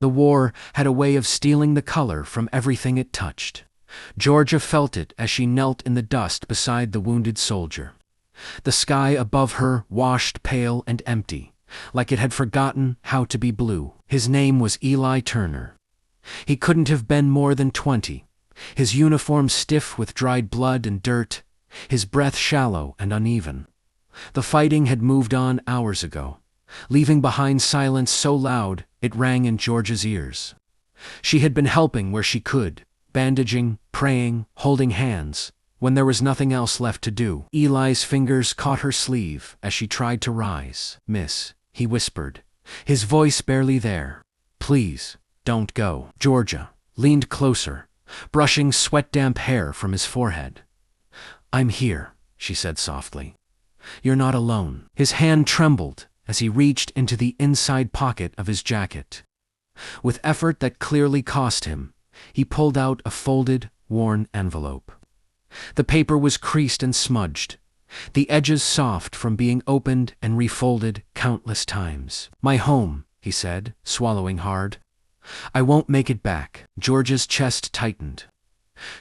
The war had a way of stealing the color from everything it touched. Georgia felt it as she knelt in the dust beside the wounded soldier. The sky above her washed pale and empty, like it had forgotten how to be blue. His name was Eli Turner. He couldn't have been more than 20, his uniform stiff with dried blood and dirt, his breath shallow and uneven. The fighting had moved on hours ago, leaving behind silence so loud it rang in Georgia's ears. She had been helping where she could, bandaging, praying, holding hands, when there was nothing else left to do. Eli's fingers caught her sleeve as she tried to rise. "Miss," he whispered, his voice barely there. "Please, don't go." Georgia leaned closer, brushing sweat-damp hair from his forehead. "I'm here," she said softly. "You're not alone." His hand trembled as he reached into the inside pocket of his jacket. With effort that clearly cost him, he pulled out a folded, worn envelope. The paper was creased and smudged, the edges soft from being opened and refolded countless times. "My home," he said, swallowing hard. "I won't make it back." Georgia's chest tightened.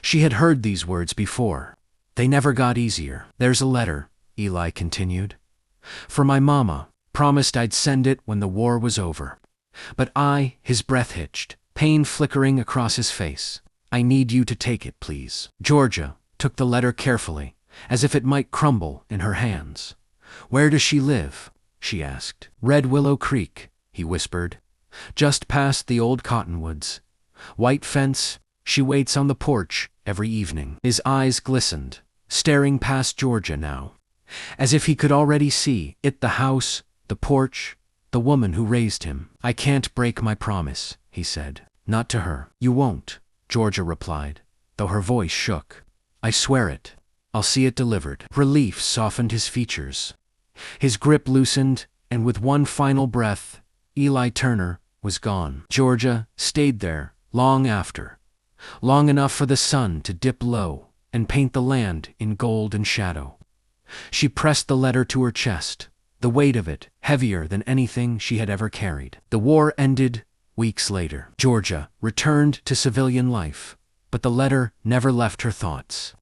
She had heard these words before. They never got easier. "There's a letter," Eli continued. "For my mama. Promised I'd send it when the war was over. But his breath hitched, pain flickering across his face. "I need you to take it, please." Georgia took the letter carefully, as if it might crumble in her hands. "Where does she live?" she asked. "Red Willow Creek," he whispered. "Just past the old cottonwoods. White fence, she waits on the porch every evening." His eyes glistened, staring past Georgia now, as if he could already see it, the house, the porch, the woman who raised him. "I can't break my promise," he said. "Not to her." "You won't," Georgia replied, though her voice shook. "I swear it. I'll see it delivered." Relief softened his features. His grip loosened, and with one final breath, Eli Turner was gone. Georgia stayed there long after, long enough for the sun to dip low and paint the land in gold and shadow. She pressed the letter to her chest, the weight of it heavier than anything she had ever carried. The war ended weeks later. Georgia returned to civilian life, but the letter never left her thoughts.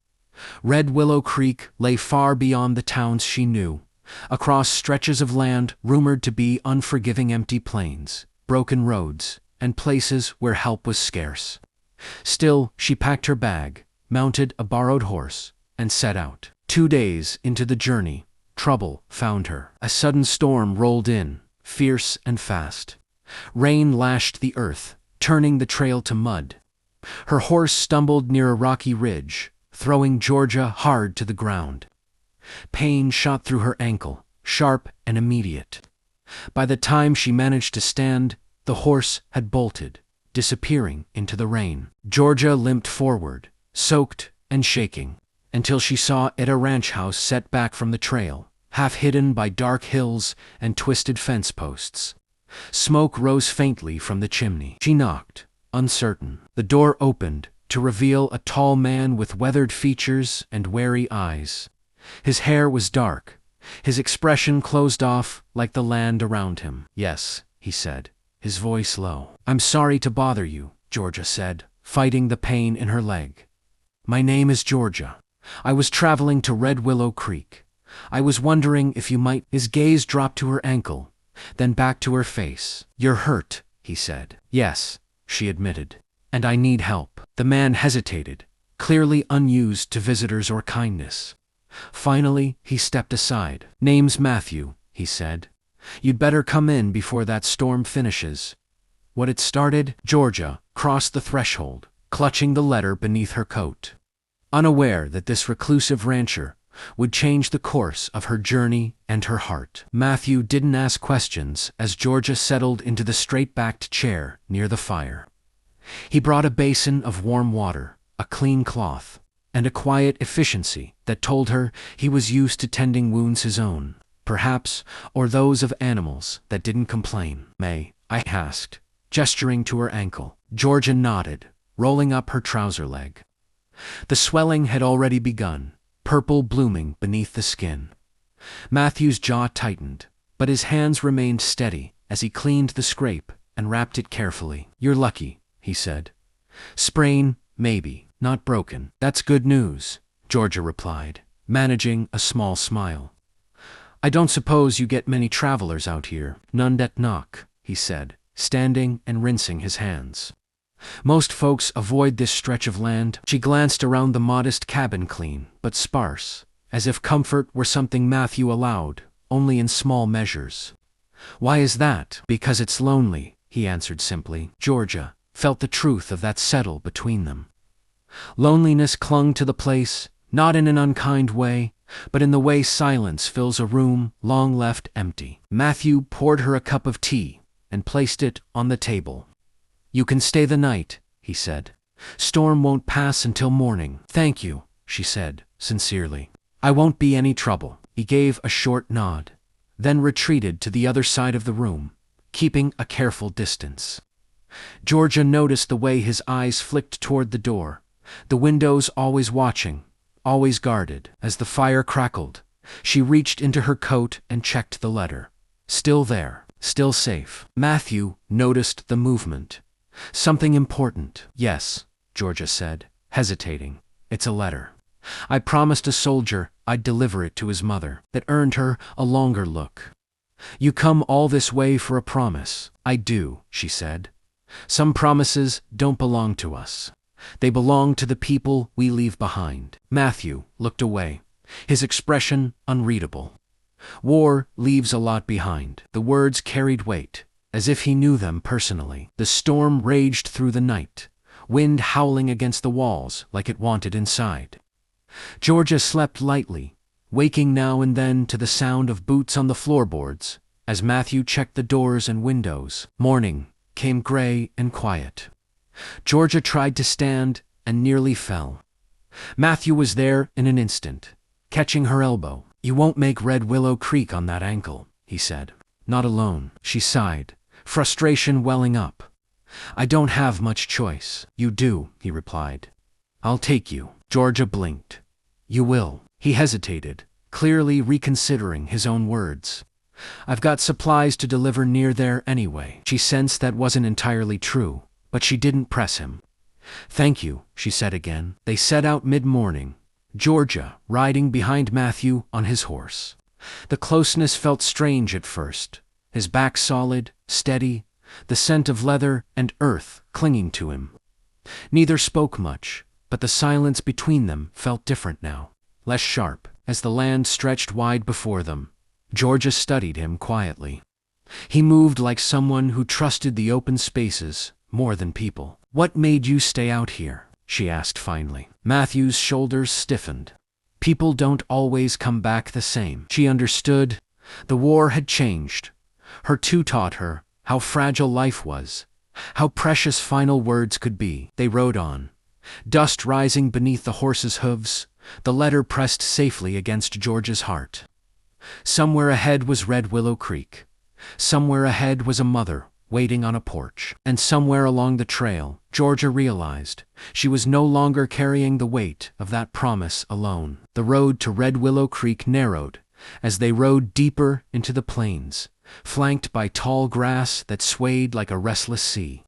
Red Willow Creek lay far beyond the towns she knew, across stretches of land rumored to be unforgiving empty plains, broken roads, and places where help was scarce. Still, she packed her bag, mounted a borrowed horse, and set out. 2 days into the journey, trouble found her. A sudden storm rolled in, fierce and fast. Rain lashed the earth, turning the trail to mud. Her horse stumbled near a rocky ridge, throwing Georgia hard to the ground. Pain shot through her ankle, sharp and immediate. By the time she managed to stand, the horse had bolted, disappearing into the rain. Georgia limped forward, soaked and shaking, until she saw it a ranch house set back from the trail, half hidden by dark hills and twisted fence posts. Smoke rose faintly from the chimney. She knocked, uncertain. The door opened to reveal a tall man with weathered features and wary eyes. His hair was dark, his expression closed off like the land around him. "Yes," he said, his voice low. "I'm sorry to bother you," Georgia said, fighting the pain in her leg. "My name is Georgia. I was traveling to Red Willow Creek. I was wondering if you might—" His gaze dropped to her ankle, then back to her face. "You're hurt," he said. "Yes," she admitted, "and I need help." The man hesitated, clearly unused to visitors or kindness. Finally, he stepped aside. "Name's Mathew," he said. "You'd better come in before that storm finishes what it started." Georgia crossed the threshold, clutching the letter beneath her coat, unaware that this reclusive rancher would change the course of her journey and her heart. Mathew didn't ask questions as Georgia settled into the straight-backed chair near the fire. He brought a basin of warm water, a clean cloth, and a quiet efficiency that told her he was used to tending wounds his own, perhaps, or those of animals that didn't complain. "May I?" asked, gesturing to her ankle. Georgia nodded, rolling up her trouser leg. The swelling had already begun, purple blooming beneath the skin. Mathew's jaw tightened, but his hands remained steady as he cleaned the scrape and wrapped it carefully. "You're lucky," he said. "Sprain, maybe, not broken." "That's good news," Georgia replied, managing a small smile. "I don't suppose you get many travelers out here." "None that knock," he said, standing and rinsing his hands. "Most folks avoid this stretch of land." She glanced around the modest cabin, clean but sparse, as if comfort were something Mathew allowed, only in small measures. "Why is that?" "Because it's lonely," he answered simply. Georgia felt the truth of that settle between them. Loneliness clung to the place, not in an unkind way, but in the way silence fills a room long left empty. Mathew poured her a cup of tea and placed it on the table. "You can stay the night," he said. "Storm won't pass until morning." "Thank you," she said, sincerely. "I won't be any trouble." He gave a short nod, then retreated to the other side of the room, keeping a careful distance. Georgia noticed the way his eyes flicked toward the door, the windows always watching, always guarded. As the fire crackled, she reached into her coat and checked the letter. Still there, still safe. Mathew noticed the movement. "Something important." "Yes," Georgia said, hesitating. "It's a letter. I promised a soldier I'd deliver it to his mother." That earned her a longer look. "You come all this way for a promise." "I do," she said. "Some promises don't belong to us. They belong to the people we leave behind." Mathew looked away, his expression unreadable. "War leaves a lot behind." The words carried weight, as if he knew them personally. The storm raged through the night, wind howling against the walls like it wanted inside. Georgia slept lightly, waking now and then to the sound of boots on the floorboards, as Mathew checked the doors and windows. Morning came gray and quiet. Georgia tried to stand and nearly fell. Mathew was there in an instant, catching her elbow. "You won't make Red Willow Creek on that ankle," he said. "Not alone." She sighed, frustration welling up. "I don't have much choice." "You do," he replied. "I'll take you." Georgia blinked. "You will." He hesitated, clearly reconsidering his own words. "I've got supplies to deliver near there anyway." She sensed that wasn't entirely true, but she didn't press him. "Thank you," she said again. They set out mid-morning, Georgia riding behind Mathew on his horse. The closeness felt strange at first, his back solid, steady, the scent of leather and earth clinging to him. Neither spoke much, but the silence between them felt different now, less sharp. As the land stretched wide before them, Georgia studied him quietly. He moved like someone who trusted the open spaces more than people. "What made you stay out here?" she asked finally. Mathew's shoulders stiffened. "People don't always come back the same." She understood. The war had changed. Her too taught her how fragile life was, how precious final words could be. They rode on, dust rising beneath the horses' hooves, the letter pressed safely against George's heart. Somewhere ahead was Red Willow Creek. Somewhere ahead was a mother waiting on a porch. And somewhere along the trail, Georgia realized she was no longer carrying the weight of that promise alone. The road to Red Willow Creek narrowed as they rode deeper into the plains, flanked by tall grass that swayed like a restless sea.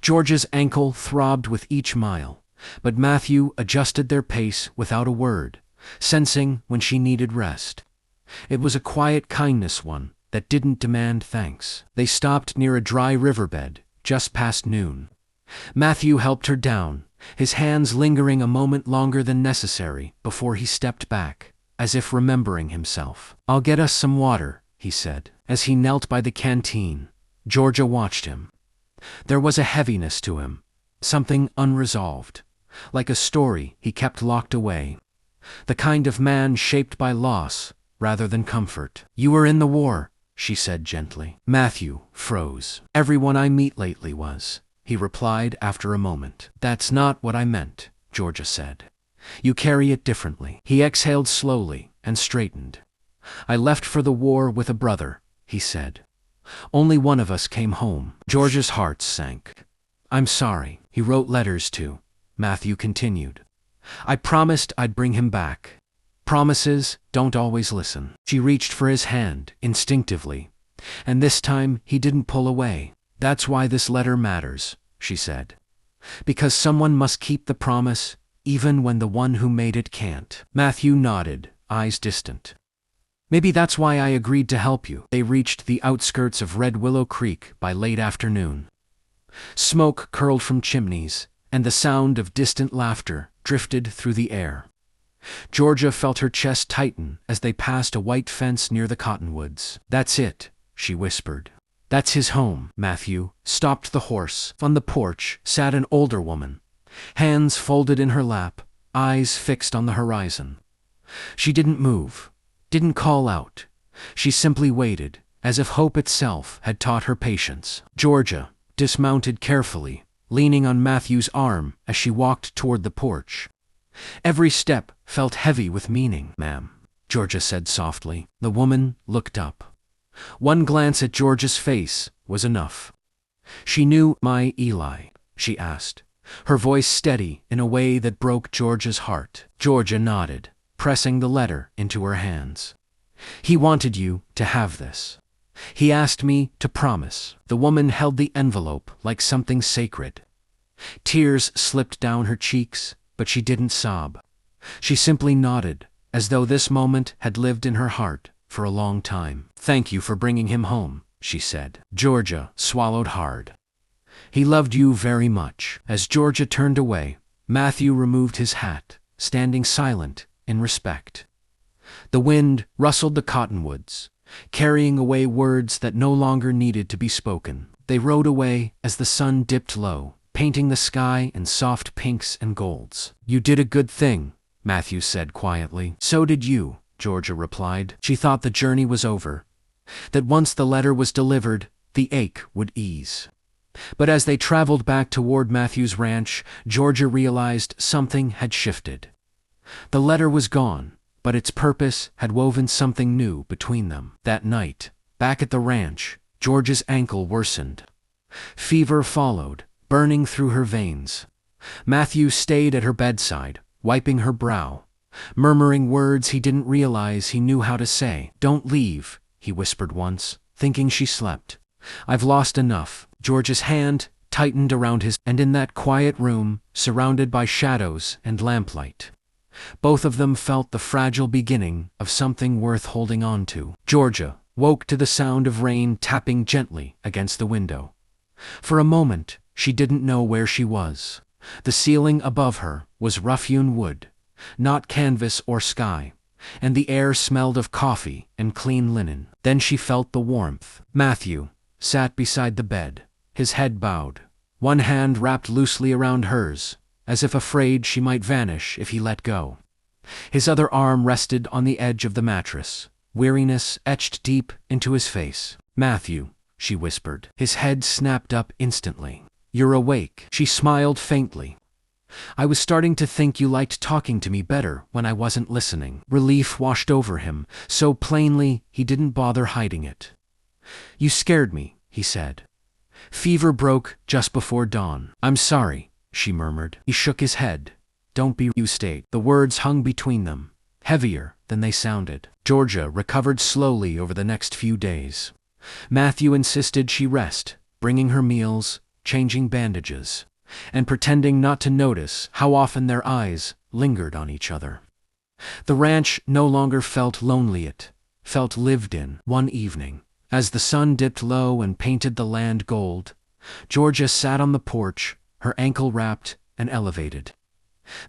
Georgia's ankle throbbed with each mile, but Mathew adjusted their pace without a word, sensing when she needed rest. It was a quiet kindness, one that didn't demand thanks. They stopped near a dry riverbed, just past noon. Mathew helped her down, his hands lingering a moment longer than necessary before he stepped back, as if remembering himself. "I'll get us some water," he said. As he knelt by the canteen, Georgia watched him. There was a heaviness to him, something unresolved, like a story he kept locked away. The kind of man shaped by loss rather than comfort. "You were in the war," she said gently. Mathew froze. "Everyone I meet lately was," he replied after a moment. "That's not what I meant," Georgia said. "You carry it differently." He exhaled slowly and straightened. "I left for the war with a brother," he said. "Only one of us came home." Georgia's heart sank. "I'm sorry. He wrote letters to," Mathew continued. "I promised I'd bring him back. Promises don't always listen." She reached for his hand, instinctively, and this time he didn't pull away. That's why this letter matters, she said. Because someone must keep the promise, even when the one who made it can't. Mathew nodded, eyes distant. Maybe that's why I agreed to help you. They reached the outskirts of Red Willow Creek by late afternoon. Smoke curled from chimneys, and the sound of distant laughter drifted through the air. Georgia felt her chest tighten as they passed a white fence near the cottonwoods. That's it, she whispered. That's his home. Mathew stopped the horse. On the porch sat an older woman, hands folded in her lap, eyes fixed on the horizon. She didn't move, didn't call out. She simply waited, as if hope itself had taught her patience. Georgia dismounted carefully, leaning on Mathew's arm as she walked toward the porch. Every step felt heavy with meaning. Ma'am, Georgia said softly. The woman looked up. One glance at Georgia's face was enough. She knew my Eli, she asked, her voice steady in a way that broke Georgia's heart. Georgia nodded, pressing the letter into her hands. He wanted you to have this. He asked me to promise. The woman held the envelope like something sacred. Tears slipped down her cheeks, but she didn't sob. She simply nodded, as though this moment had lived in her heart for a long time. Thank you for bringing him home, she said. Georgia swallowed hard. He loved you very much. As Georgia turned away, Mathew removed his hat, standing silent in respect. The wind rustled the cottonwoods, carrying away words that no longer needed to be spoken. They rode away as the sun dipped low, painting the sky in soft pinks and golds. You did a good thing, Mathew said quietly. So did you, Georgia replied. She thought the journey was over, that once the letter was delivered, the ache would ease. But as they traveled back toward Mathew's ranch, Georgia realized something had shifted. The letter was gone, but its purpose had woven something new between them. That night, back at the ranch, Georgia's ankle worsened. Fever followed, burning through her veins. Mathew stayed at her bedside, wiping her brow, murmuring words he didn't realize he knew how to say. Don't leave, he whispered once, thinking she slept. I've lost enough. George's hand tightened around his, and in that quiet room, surrounded by shadows and lamplight, both of them felt the fragile beginning of something worth holding on to. Georgia woke to the sound of rain tapping gently against the window. For a moment, she didn't know where she was. The ceiling above her was rough-hewn wood, not canvas or sky, and the air smelled of coffee and clean linen. Then she felt the warmth. Mathew sat beside the bed, his head bowed, one hand wrapped loosely around hers, as if afraid she might vanish if he let go. His other arm rested on the edge of the mattress, weariness etched deep into his face. Mathew, she whispered. His head snapped up instantly. You're awake. She smiled faintly. I was starting to think you liked talking to me better when I wasn't listening. Relief washed over him, so plainly he didn't bother hiding it. You scared me, he said. Fever broke just before dawn. I'm sorry, she murmured. He shook his head. Don't be. You stayed. The words hung between them, heavier than they sounded. Georgia recovered slowly over the next few days. Mathew insisted she rest, bringing her meals, changing bandages, and pretending not to notice how often their eyes lingered on each other. The ranch no longer felt lonely, it felt lived in. One evening, as the sun dipped low and painted the land gold, Georgia sat on the porch, her ankle wrapped and elevated.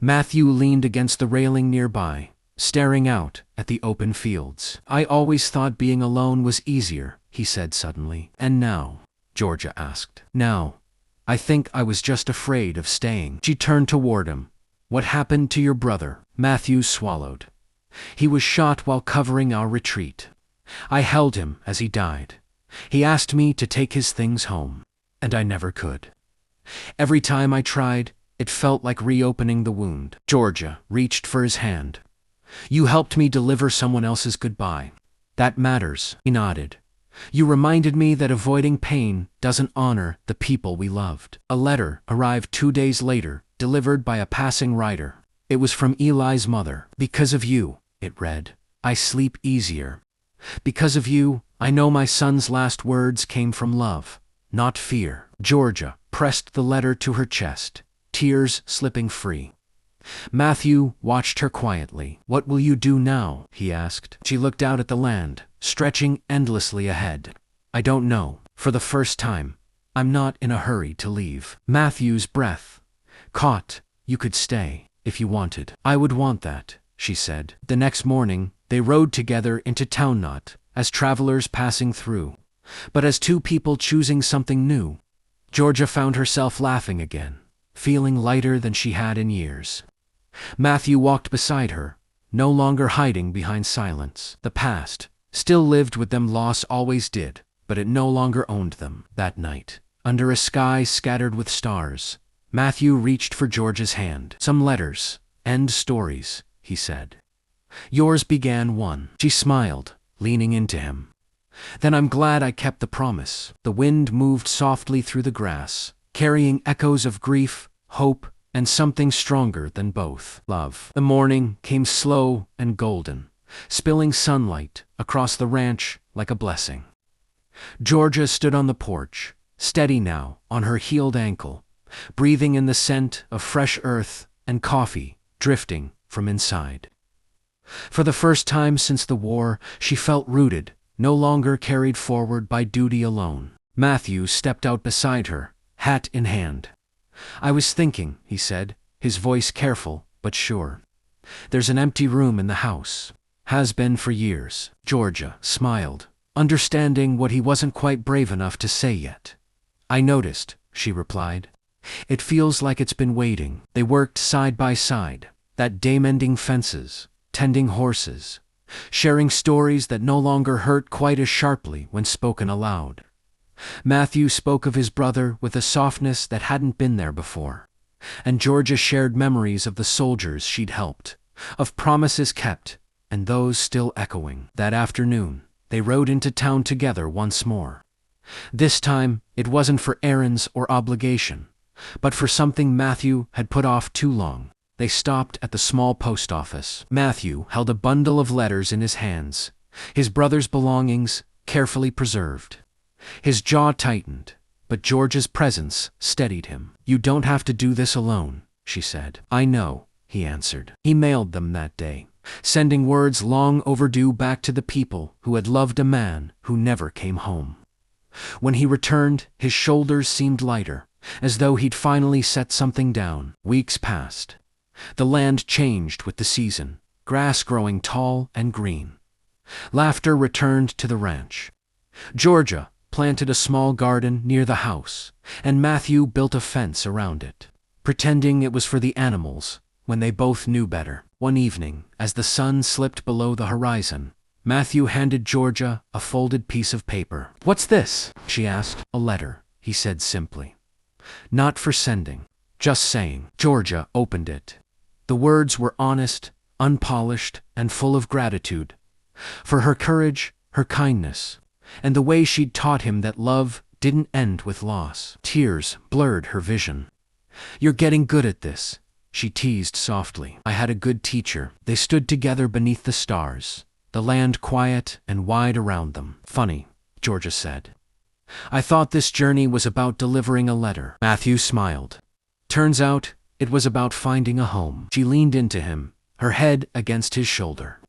Mathew leaned against the railing nearby, staring out at the open fields. I always thought being alone was easier, he said suddenly. And now? Georgia asked. Now, I think I was just afraid of staying. She turned toward him. What happened to your brother? Mathew swallowed. He was shot while covering our retreat. I held him as he died. He asked me to take his things home, and I never could. Every time I tried, it felt like reopening the wound. Georgia reached for his hand. You helped me deliver someone else's goodbye. That matters, he nodded. You reminded me that avoiding pain doesn't honor the people we loved. A letter arrived 2 days later, delivered by a passing rider. It was from Eli's mother. Because of you, it read, I sleep easier. Because of you, I know my son's last words came from love, not fear. Georgia pressed the letter to her chest, tears slipping free. Mathew watched her quietly. "What will you do now?" he asked. She looked out at the land, stretching endlessly ahead. "I don't know. For the first time, I'm not in a hurry to leave." Mathew's breath caught. "You could stay, if you wanted." "I would want that," she said. The next morning, they rode together into town, not as travelers passing through, but as two people choosing something new. Georgia found herself laughing again, feeling lighter than she had in years. Mathew walked beside her, no longer hiding behind silence. The past still lived with them, loss always did, but it no longer owned them. That night, under a sky scattered with stars, Mathew reached for Georgia's hand. "Some letters, end stories," he said. "Yours began one." She smiled, leaning into him. "Then I'm glad I kept the promise." The wind moved softly through the grass, carrying echoes of grief, hope, and something stronger than both, love. The morning came slow and golden, spilling sunlight across the ranch like a blessing. Georgia stood on the porch, steady now on her healed ankle, breathing in the scent of fresh earth and coffee drifting from inside. For the first time since the war, she felt rooted, no longer carried forward by duty alone. Mathew stepped out beside her, hat in hand. "I was thinking," he said, his voice careful but sure. "There's an empty room in the house. Has been for years." Georgia smiled, understanding what he wasn't quite brave enough to say yet. "I noticed," she replied. "It feels like it's been waiting." They worked side by side, that day mending fences, tending horses, sharing stories that no longer hurt quite as sharply when spoken aloud. Mathew spoke of his brother with a softness that hadn't been there before, and Georgia shared memories of the soldiers she'd helped, of promises kept, and those still echoing. That afternoon, they rode into town together once more. This time, it wasn't for errands or obligation, but for something Mathew had put off too long. They stopped at the small post office. Mathew held a bundle of letters in his hands, his brother's belongings carefully preserved. His jaw tightened, but Georgia's presence steadied him. "You don't have to do this alone," she said. "I know," he answered. He mailed them that day, sending words long overdue back to the people who had loved a man who never came home. When he returned, his shoulders seemed lighter, as though he'd finally set something down. Weeks passed. The land changed with the season, grass growing tall and green. Laughter returned to the ranch. Georgia planted a small garden near the house, and Mathew built a fence around it, pretending it was for the animals when they both knew better. One evening, as the sun slipped below the horizon, Mathew handed Georgia a folded piece of paper. "What's this?" she asked. "A letter," he said simply. "Not for sending, just saying." Georgia opened it. The words were honest, unpolished, and full of gratitude for her courage, her kindness, and the way she'd taught him that love didn't end with loss. Tears blurred her vision. "You're getting good at this," she teased softly. "I had a good teacher." They stood together beneath the stars, the land quiet and wide around them. "Funny," Georgia said. "I thought this journey was about delivering a letter." Mathew smiled. "Turns out it was about finding a home." She leaned into him, her head against his shoulder.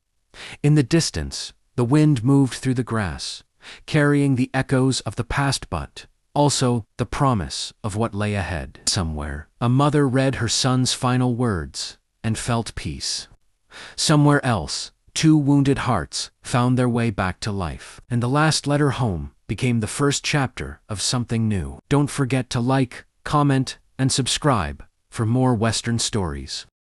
In the distance, the wind moved through the grass, carrying the echoes of the past but also the promise of what lay ahead. Somewhere, a mother read her son's final words and felt peace. Somewhere else, two wounded hearts found their way back to life. And the last letter home became the first chapter of something new. Don't forget to like, comment, and subscribe for more Western stories.